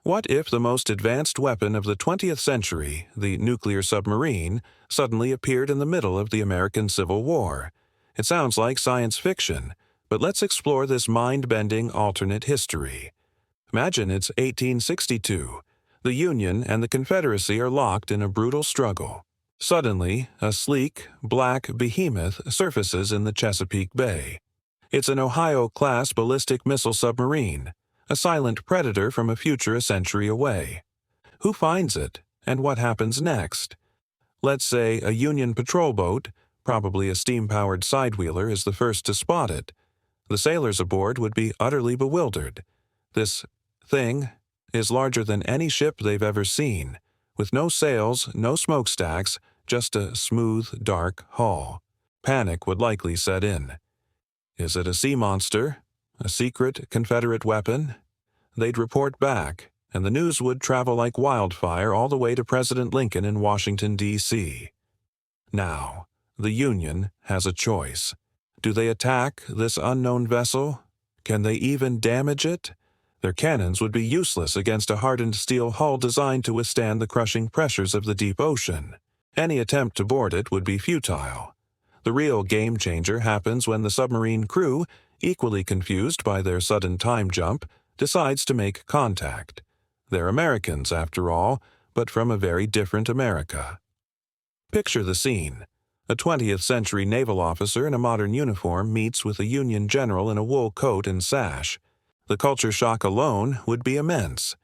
What if the most advanced weapon of the 20th century, the nuclear submarine, suddenly appeared in the middle of the American Civil War? It sounds like science fiction, but let's explore this mind-bending alternate history. Imagine it's 1862. The Union and the Confederacy are locked in a brutal struggle. Suddenly, a sleek, black behemoth surfaces in the Chesapeake Bay. It's an Ohio-class ballistic missile submarine, a silent predator from a future a century away. Who finds it, and what happens next? Let's say a Union patrol boat, probably a steam-powered sidewheeler, is the first to spot it. The sailors aboard would be utterly bewildered. This thing is larger than any ship they've ever seen, with no sails, no smokestacks, just a smooth, dark hull. Panic would likely set in. Is it a sea monster? A secret Confederate weapon? They'd report back, and the news would travel like wildfire all the way to President Lincoln in Washington, D.C. Now, the Union has a choice. Do they attack this unknown vessel? Can they even damage it? Their cannons would be useless against a hardened steel hull designed to withstand the crushing pressures of the deep ocean. Any attempt to board it would be futile. The real game-changer happens when the submarine crew, equally confused by their sudden time jump, decides to make contact. They're Americans, after all, but from a very different America. Picture the scene. A 20th-century naval officer in a modern uniform meets with a Union general in a wool coat and sash. The culture shock alone would be immense.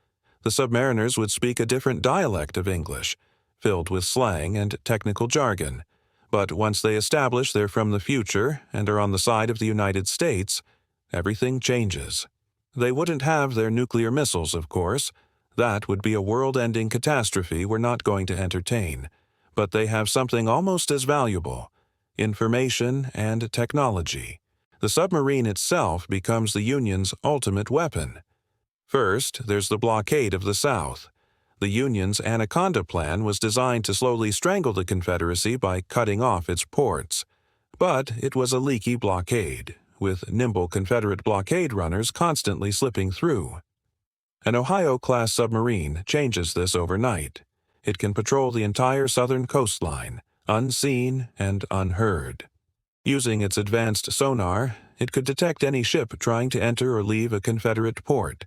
The submariners would speak a different dialect of English, filled with slang and technical jargon. But once they establish they're from the future and are on the side of the United States, everything changes. They wouldn't have their nuclear missiles, of course. That would be a world-ending catastrophe we're not going to entertain. But they have something almost as valuable: information and technology. The submarine itself becomes the Union's ultimate weapon. First, there's the blockade of the South. The Union's Anaconda Plan was designed to slowly strangle the Confederacy by cutting off its ports. But it was a leaky blockade, with nimble Confederate blockade runners constantly slipping through. An Ohio-class submarine changes this overnight. It can patrol the entire southern coastline, unseen and unheard. Using its advanced sonar, it could detect any ship trying to enter or leave a Confederate port.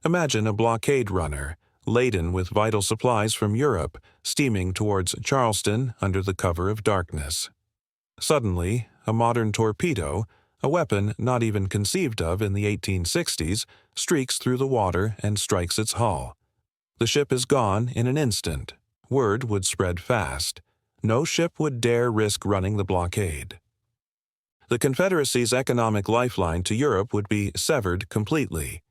Imagine a blockade runner, laden with vital supplies from Europe, steaming towards Charleston under the cover of darkness. Suddenly, a modern torpedo, a weapon not even conceived of in the 1860s, streaks through the water and strikes its hull. The ship is gone in an instant. Word would spread fast. No ship would dare risk running the blockade. The Confederacy's economic lifeline to Europe would be severed completely.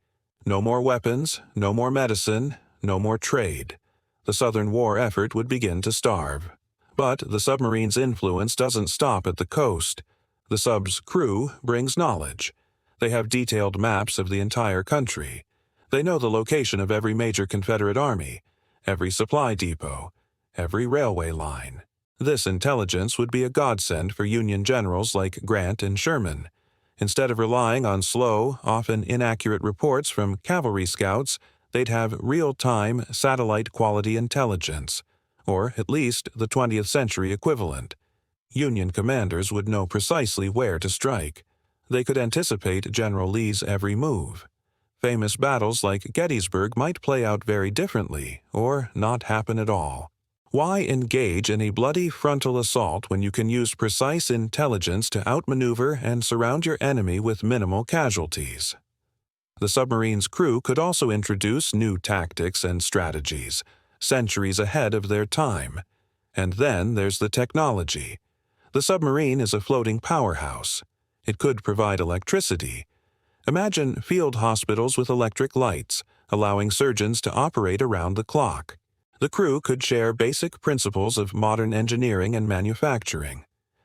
No more weapons, no more medicine, no more trade. The Southern war effort would begin to starve. But the submarine's influence doesn't stop at the coast. The sub's crew brings knowledge. They have detailed maps of the entire country. They know the location of every major Confederate army, every supply depot, every railway line. This intelligence would be a godsend for Union generals like Grant and Sherman. Instead of relying on slow, often inaccurate reports from cavalry scouts, they'd have real-time, satellite-quality intelligence, or at least the 20th century equivalent. Union commanders would know precisely where to strike. They could anticipate General Lee's every move. Famous battles like Gettysburg might play out very differently, or not happen at all. Why engage in a bloody frontal assault when you can use precise intelligence to outmaneuver and surround your enemy with minimal casualties? The submarine's crew could also introduce new tactics and strategies, centuries ahead of their time. And then there's the technology. The submarine is a floating powerhouse. It could provide electricity. Imagine field hospitals with electric lights, allowing surgeons to operate around the clock. The crew could share basic principles of modern engineering and manufacturing.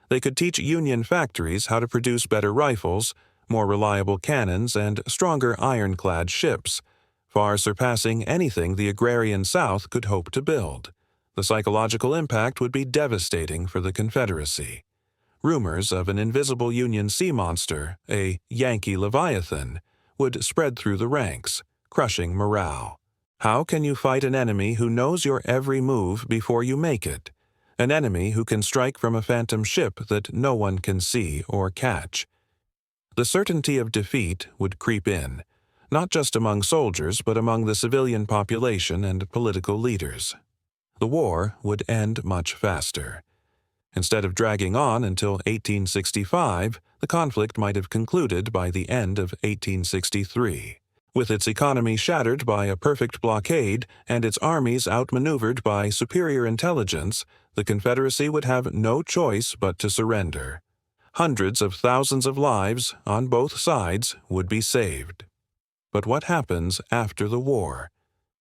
They could teach Union factories how to produce better rifles, more reliable cannons, and stronger ironclad ships, far surpassing anything the agrarian South could hope to build. The psychological impact would be devastating for the Confederacy. Rumors of an invisible Union sea monster, a Yankee Leviathan, would spread through the ranks, crushing morale. How can you fight an enemy who knows your every move before you make it? An enemy who can strike from a phantom ship that no one can see or catch? The certainty of defeat would creep in, not just among soldiers but among the civilian population and political leaders. The war would end much faster. Instead of dragging on until 1865, the conflict might have concluded by the end of 1863. With its economy shattered by a perfect blockade and its armies outmaneuvered by superior intelligence, the Confederacy would have no choice but to surrender. Hundreds of thousands of lives, on both sides, would be saved. But what happens after the war?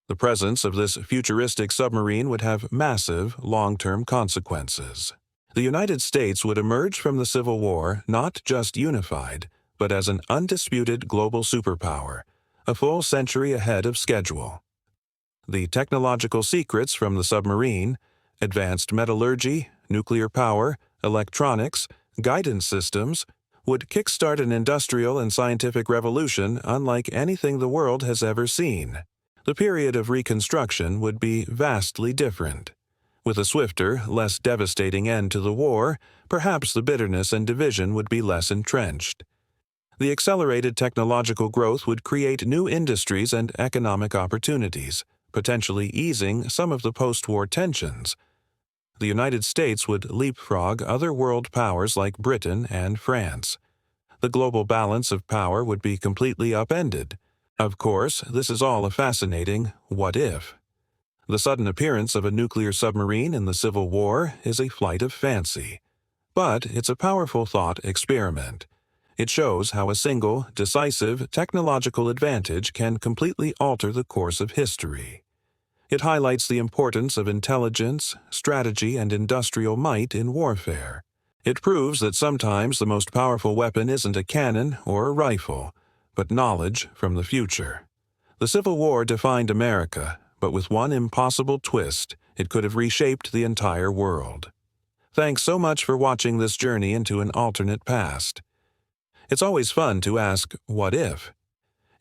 The presence of this futuristic submarine would have massive, long-term consequences. The United States would emerge from the Civil War not just unified, but as an undisputed global superpower, a full century ahead of schedule. The technological secrets from the submarine, advanced metallurgy, nuclear power, electronics, guidance systems, would kickstart an industrial and scientific revolution unlike anything the world has ever seen. The period of Reconstruction would be vastly different. With a swifter, less devastating end to the war, perhaps the bitterness and division would be less entrenched. The accelerated technological growth would create new industries and economic opportunities, potentially easing some of the post-war tensions. The United States would leapfrog other world powers like Britain and France. The global balance of power would be completely upended. Of course, this is all a fascinating what if. The sudden appearance of a nuclear submarine in the Civil War is a flight of fancy. But it's a powerful thought experiment. It shows how a single, decisive, technological advantage can completely alter the course of history. It highlights the importance of intelligence, strategy, and industrial might in warfare. It proves that sometimes the most powerful weapon isn't a cannon or a rifle, but knowledge from the future. The Civil War defined America, but with one impossible twist, it could have reshaped the entire world. Thanks so much for watching this journey into an alternate past. It's always fun to ask, what if?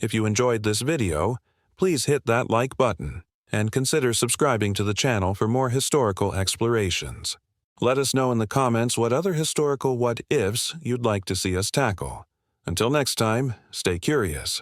If you enjoyed this video, please hit that like button and consider subscribing to the channel for more historical explorations. Let us know in the comments what other historical what-ifs you'd like to see us tackle. Until next time, stay curious.